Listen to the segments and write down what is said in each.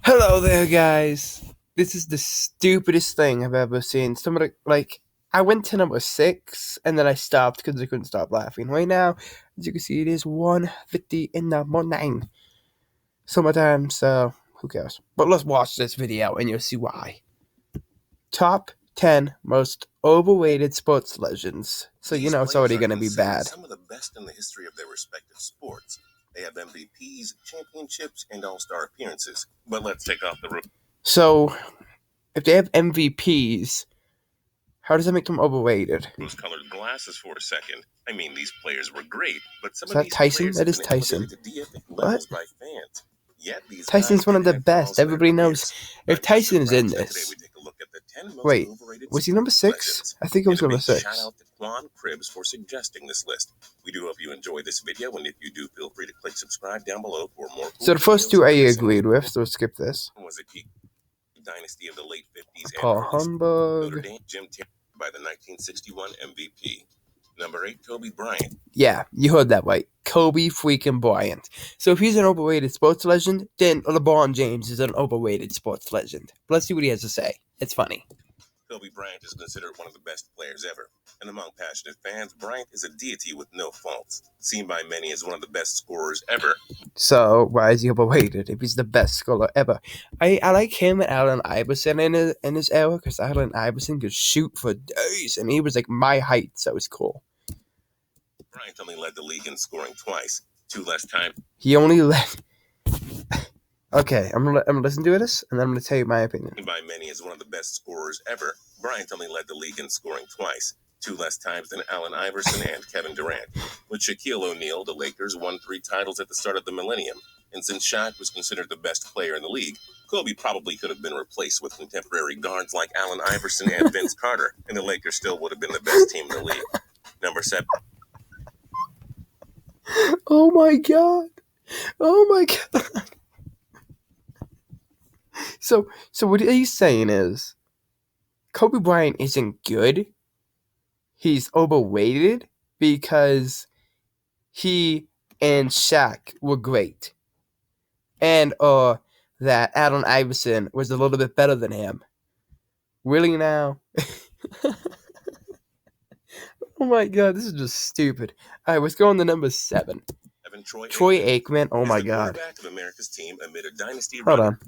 Hello there, guys. This is the stupidest thing I've ever seen. Somebody, I went to number 6, and then I stopped because I couldn't stop laughing. Right now, as you can see, it is 1:50 in the morning. Summertime, so who cares? But let's watch this video, and you'll see why. Top 10 most overrated sports legends. So you know it's already going to be bad. Some of the best in the history of their respective sports. They have MVPs, championships, and all-star appearances. But let's take off the roof. So, if they have MVPs, how does that make them overrated? Rose-colored glasses for a second. I mean, these players were great, but some Is of that these Tyson? players That have is been Tyson. elevated to deific levels by fans. Yet these Tyson's guys one of the didn't have best. flaws in their Everybody knows careers. if I'm Tyson is in surprised that today this. we take a look at the 10 most Wait, overrated was he number sports 6? legends. I think it was And a number big 6. shout out to Quan Cribbs for suggesting this list. We do hope you enjoy this video, and if you do, feel free to click subscribe down below for more. So the first two I agreed with, so skip this. Was a key dynasty of the late 50s Paul and early Notre Humbug. Dame. Jim Terry by the 1961 MVP. Number 8, Kobe Bryant. Yeah, you heard that right. Kobe freaking Bryant. So if he's an overrated sports legend, then LeBron James is an overrated sports legend. But let's see what he has to say. It's funny. Kobe Bryant is considered one of the best players ever. And among passionate fans, Bryant is a deity with no faults, seen by many as one of the best scorers ever. So why is he overrated if he's the best scorer ever? I like him and Allen Iverson in his era, because Allen Iverson could shoot for days, and he was like my height, so it was cool. Bryant only led the league in scoring twice, 2 less times. He only led. Okay, I'm gonna listen to this, and then I'm gonna tell you my opinion. By many as one of the best scorers ever, Bryant only led the league in scoring twice, 2 less times than Allen Iverson and Kevin Durant. With Shaquille O'Neal, the Lakers won 3 titles at the start of the millennium, and since Shaq was considered the best player in the league, Kobe probably could have been replaced with contemporary guards like Allen Iverson and Vince Carter, and the Lakers still would have been the best team in the league. Number 7. Oh my god! Oh my god! So what he's saying is, Kobe Bryant isn't good. He's overrated because he and Shaq were great, and that Allen Iverson was a little bit better than him. Really now? Oh my god, this is just stupid. Alright, let's go on to number 7. Troy Aikman. Oh my god. Quarterback of America's team amid a dynasty. Hold on.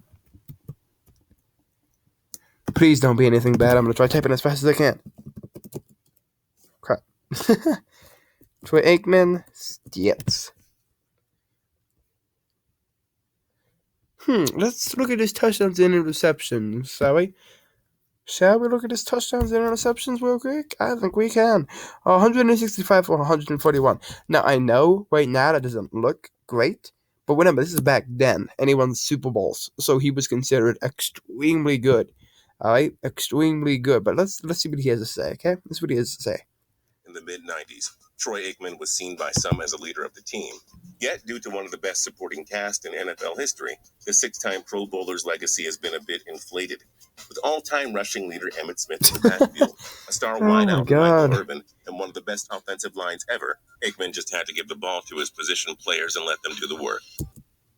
Please don't be anything bad. I'm gonna try typing as fast as I can. Crap. Troy Aikman. Yes. Let's look at his touchdowns and interceptions, shall we? Shall we look at his touchdowns and interceptions real quick? I think we can. 165 for 141. Now, I know right now that doesn't look great, but remember, this is back then, and he won Super Bowls, so he was considered extremely good. All right? Extremely good. But let's see what he has to say, okay? This is what he has to say. In the mid-90s, Troy Aikman was seen by some as a leader of the team. Yet, due to one of the best supporting cast in NFL history, the 6-time Pro Bowler's legacy has been a bit inflated. With all-time rushing leader Emmitt Smith in the backfield, a star wideout Michael Irvin, and one of the best offensive lines ever, Aikman just had to give the ball to his position players and let them do the work.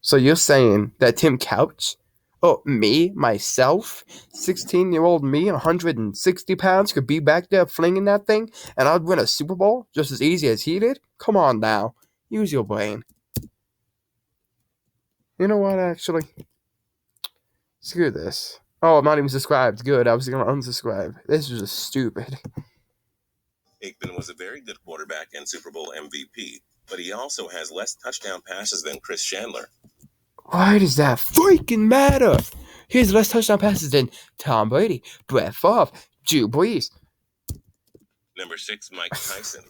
So you're saying that Tim Couch, myself, 16-year-old me, 160 pounds, could be back there flinging that thing, and I'd win a Super Bowl just as easy as he did? Come on now. Use your brain. You know what, actually? Screw this. Oh, I'm not even subscribed. Good, I was going to unsubscribe. This is just stupid. Aikman was a very good quarterback and Super Bowl MVP, but he also has less touchdown passes than Chris Chandler. Why does that freaking matter? He has less touchdown passes than Tom Brady, Brett Favre, Drew Brees. Number 6, Mike Tyson.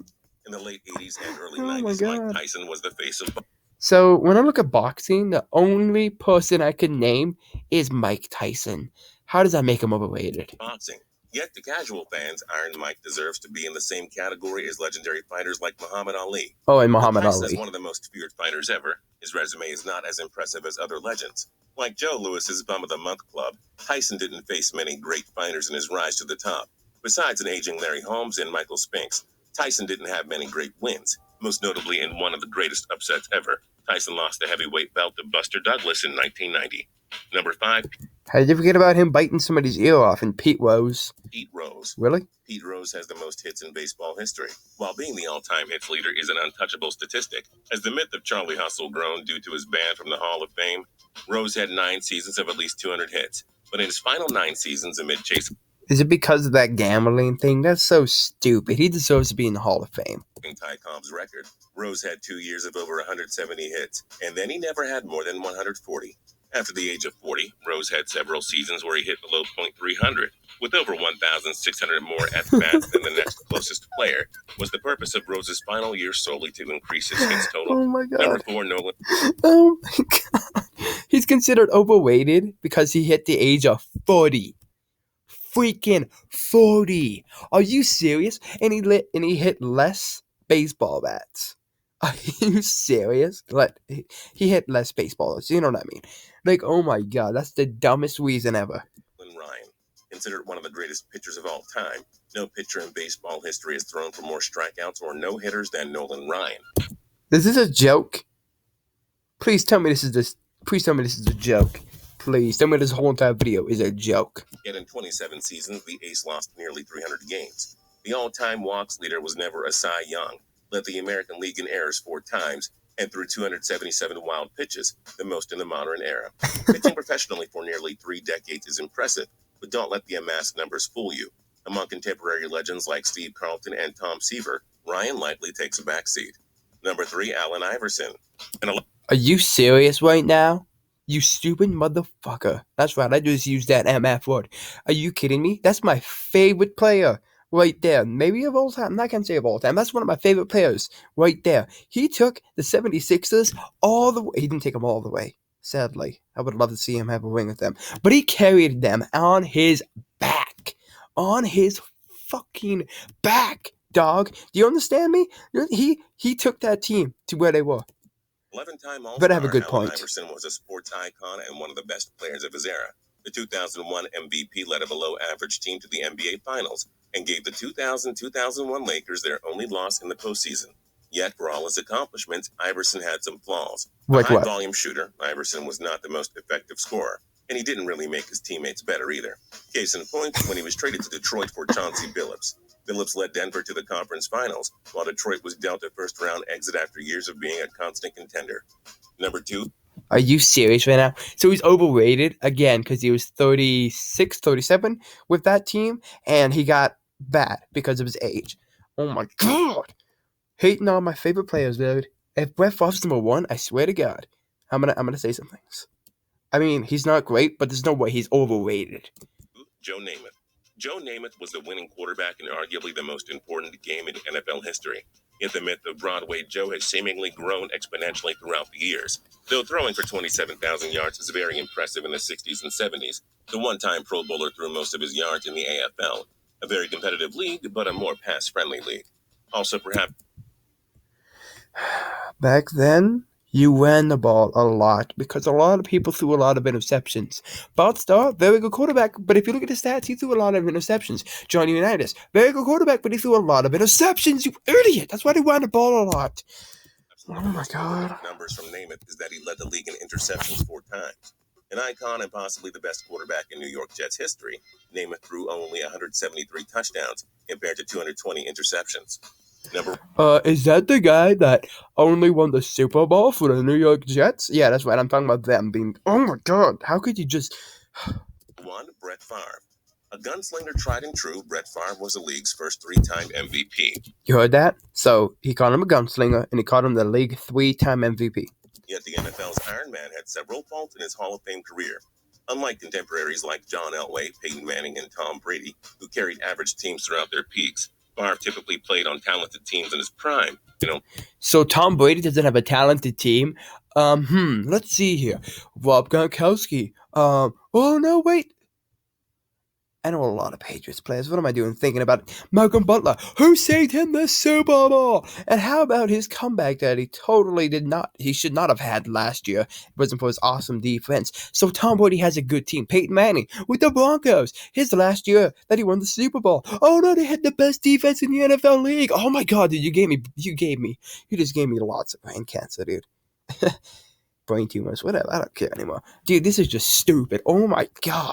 In the late 80s and early 90s, Mike Tyson was the face of... So when I look at boxing, the only person I can name is Mike Tyson. How does that make him overrated? Boxing. Yet to casual fans, Iron Mike deserves to be in the same category as legendary fighters like Muhammad Ali. Oh, and Muhammad Tyson Ali is one of the most feared fighters ever. His resume is not as impressive as other legends. Like Joe Louis's Bum of the Month Club, Tyson didn't face many great fighters in his rise to the top. Besides an aging Larry Holmes and Michael Spinks, Tyson didn't have many great wins, most notably in one of the greatest upsets ever. Tyson lost the heavyweight belt to Buster Douglas in 1990. Number 5, How did you forget about him biting somebody's ear off in Pete Rose? Pete Rose. Really? Pete Rose has the most hits in baseball history. While being the all-time hits leader is an untouchable statistic, has the myth of Charlie Hustle grown due to his ban from the Hall of Fame? Rose had 9 seasons of at least 200 hits, but in his final 9 seasons amid chasing Is it because of that gambling thing? That's so stupid. He deserves to be in the Hall of Fame. Ty Cobb's record, Rose had 2 years of over 170 hits, and then he never had more than 140. After the age of 40, Rose had several seasons where he hit below .300. With over 1,600 more at-bats than the next closest player, was the purpose of Rose's final year solely to increase his hits total? Oh my Number god. 4, Nolan. Oh my god. He's considered overweighted because he hit the age of 40. Freaking 40. Are you serious? And he hit less baseball bats. Are you serious? He hit less baseballs. You know what I mean? Like, oh my god, that's the dumbest reason ever. Ryan, considered one of the greatest pitchers of all time, no pitcher in baseball history has thrown for more strikeouts or no-hitters than Nolan Ryan. Is this a joke? Please tell me this is a joke. Please tell me this whole entire video is a joke. Yet in 27 seasons, the ace lost nearly 300 games. The all-time walks leader was never a Cy Young, led the American League in errors 4 times, and threw 277 wild pitches, the most in the modern era. Pitching professionally for nearly 3 decades is impressive, but don't let the amassed numbers fool you. Among contemporary legends like Steve Carlton and Tom Seaver, Ryan likely takes a backseat. Number 3, Allen Iverson. Are you serious right now? You stupid motherfucker. That's right, I just used that MF word. Are you kidding me? That's my favorite player right there. Maybe of all time. I'm not going to say of all time. That's one of my favorite players right there. He took the 76ers all the way. He didn't take them all the way, sadly. I would love to see him have a ring with them. But he carried them on his back. On his fucking back, dog. Do you understand me? He took that team to where they were. 11-time All-Star, But I have a good Allen point. Iverson was a sports icon and one of the best players of his era. The 2001 MVP led a below-average team to the NBA Finals and gave the 2000-2001 Lakers their only loss in the postseason. Yet, for all his accomplishments, Iverson had some flaws. Like a what? high-volume shooter, Iverson was not the most effective scorer, and he didn't really make his teammates better either. Case in point, when he was traded to Detroit for Chauncey Billups. Billups led Denver to the conference finals, while Detroit was dealt a first-round exit after years of being a constant contender. Number 2. Are you serious right now? So he's overrated, again, because he was 36, 37 with that team, and he got bad because of his age. Oh my god! Hating on my favorite players, dude. If Brett Favre's number 1, I swear to God, I'm gonna say some things. I mean, he's not great, but there's no way he's overrated. Joe Namath. Joe Namath was the winning quarterback in arguably the most important game in NFL history. Yet the myth of Broadway Joe has seemingly grown exponentially throughout the years. Though throwing for 27,000 yards is very impressive in the 60s and 70s, the one-time Pro Bowler threw most of his yards in the AFL, a very competitive league, but a more pass-friendly league. Also, perhaps Back then, you ran the ball a lot because a lot of people threw a lot of interceptions. Bart Starr, very good quarterback, but if you look at the stats, he threw a lot of interceptions. Johnny Unitas, very good quarterback, but he threw a lot of interceptions, you idiot! That's why they ran the ball a lot. Oh my god. Numbers from Namath is that he led the league in interceptions 4 times. An icon and possibly the best quarterback in New York Jets history, Namath threw only 173 touchdowns compared to 220 interceptions. Is that the guy that only won the Super Bowl for the New York Jets? Yeah, that's right. I'm talking about them being. Oh my god, how could you just. 1. Brett Favre. A gunslinger tried and true, Brett Favre was the league's first 3-time MVP. You heard that? So he called him a gunslinger, and he called him the league 3-time MVP. Yet the NFL's Iron Man had several faults in his Hall of Fame career. Unlike contemporaries like John Elway, Peyton Manning, and Tom Brady, who carried average teams throughout their peaks, Favre typically played on talented teams in his prime. So Tom Brady doesn't have a talented team? Let's see here. Rob Gronkowski. Oh no, wait. I know a lot of Patriots players. What am I doing thinking about it? Malcolm Butler, who saved him the Super Bowl? And how about his comeback that he should not have had last year? It wasn't for his awesome defense. So Tom Brady has a good team. Peyton Manning with the Broncos. His last year that he won the Super Bowl. Oh no, they had the best defense in the NFL league. Oh my god, dude, you just gave me lots of brain cancer, dude. brain tumors, whatever. I don't care anymore. Dude, this is just stupid. Oh my god.